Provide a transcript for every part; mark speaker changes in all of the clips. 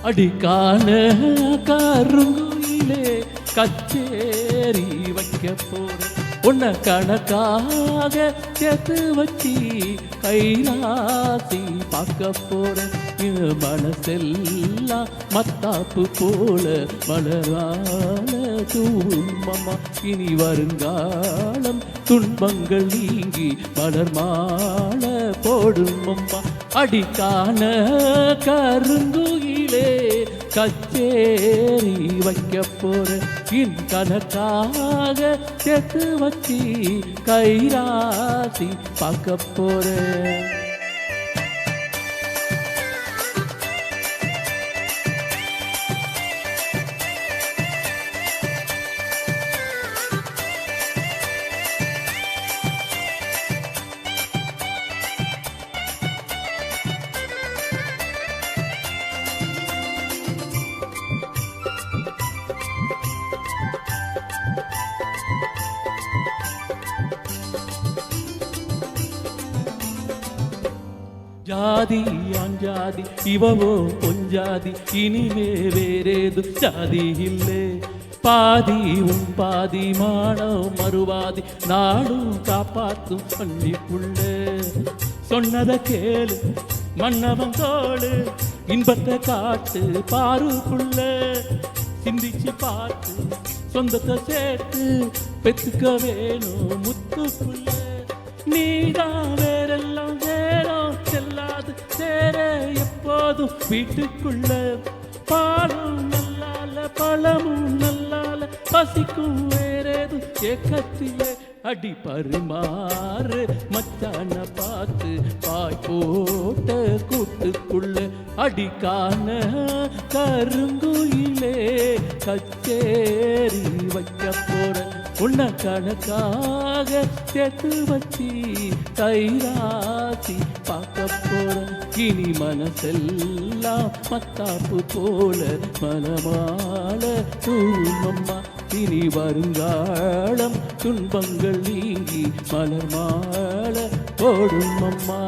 Speaker 1: அடிக்கான கருங்குயிலே கச்சேரி வைக்க போறேன். உன்னை கணக்காக சேர்த்து வச்சு கைலாசி பார்க்க போறேன். என் மனசெல்லாம் மத்தாப்பு போல மலரால தூமம்மா. இனி வருங்காலம் துன்பங்கள் நீங்கி மலர் மாலை போடும் அம்மா. அடிக்கான கருங்குயிலே கச்சேரி வைக்க போறேன். இன் கணக்காக சேர்த்து வச்சு கைராசி பார்க்க போறேன். ஜாதி அஞ்சாதி இவவோ பொஞ்சாதி, இனிமே வேறேது ஜாதி இல்லே. பாதி உன் பாதி மானம் மறுவாதி, நாடும் காப்பாத்தும் பள்ளிக்குள்ளே. சொன்னதை கேளு மன்னவன் தோளு, இன்பத்தை காட்டு பாருக்குள்ள. சிந்திச்சு பார்த்து சொந்தத்தை சேர்த்து பெத்துக்க வேணும் முத்துக்குள்ள. நீதான் வேறெல்லாம் வேறம் செல்லாது சேர எப்போதும் வீட்டுக்குள்ள. பாலும் நல்லால பழமும் நல்லால பசிக்கும் வேறேதும் ஏக்கத்திலே. அடி பரிமாறு மச்சான பார்த்து பாய் போட்ட கூட்டுக்குள்ள. அடிக்கான கருங்குயிலே கச்சேரி வைக்க போற. உன்னை கணக்காக சேர்த்து வச்சு கைராசி பார்க்க போற. இனி மனசெல்லாம் மத்தாப்பு போல மனமால தூமம்மா. இனி வருங்காலம் துன்பங்கள் நீங்கி மலர் மாலை போடும் அம்மா.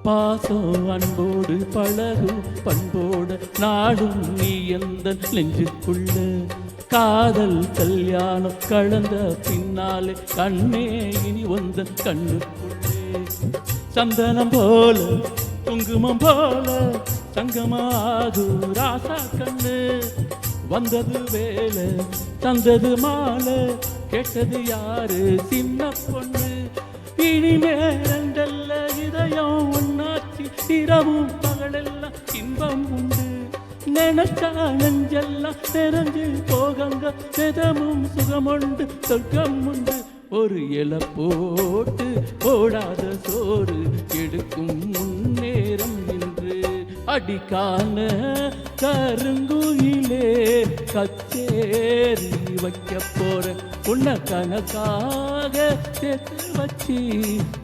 Speaker 1: பாசம் அன்போடு பழகும் பண்போடு நாடும் நீ எந்த நெஞ்சுக்குள்ள. காதல் கல்யாணம் கலந்த பின்னாலே கண்ணே இனி வந்த கண்ணுக்குள்ளே. சந்தனம் போல குங்குமம் போல சங்கமாகு ராசா கண்ணு. வந்தது வேலை தந்தது மாலை, கேட்டது யாரு சின்ன பொண்ணு. இனிமேலண்டல்ல இதயம் ஒன்னாச்சு, இரவும் பகலெல்லாம் இன்பம் உண்டு. நினைச்சா நெஞ்செல்லாம் நிறைஞ்சு போகங்க, நிதமும் சுகமுண்டு சொர்க்கம் உண்டு. ஒரு இலை போட்டு போடாத சோறு எடுக்கும் முன்னேறம் என்று. அடிக்கான கருங்குயிலே கச்சேரி வைக்க போற. உன்னை கணக்காக சேர்த்து வச்சு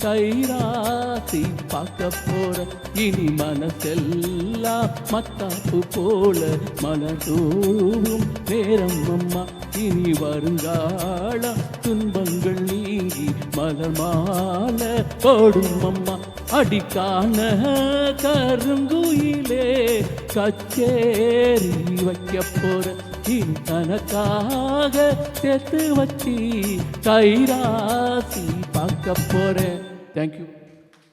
Speaker 1: கைராசி பார்க்க போற. இனி மனசெல்லாம் மத்தாப்பு போல மனதூவும் நேரம் அம்மா. இனி வருங்காலம் துன்பங்கள் நீங்கி மலர் மாலை போடும் அம்மா. அடிக்கான கருங்குயிலே கச்சேரி வைக்க போற. தனக்காக சேர்த்து வச்சு கைராசி பார்க்க போறேன். தேங்க்யூ.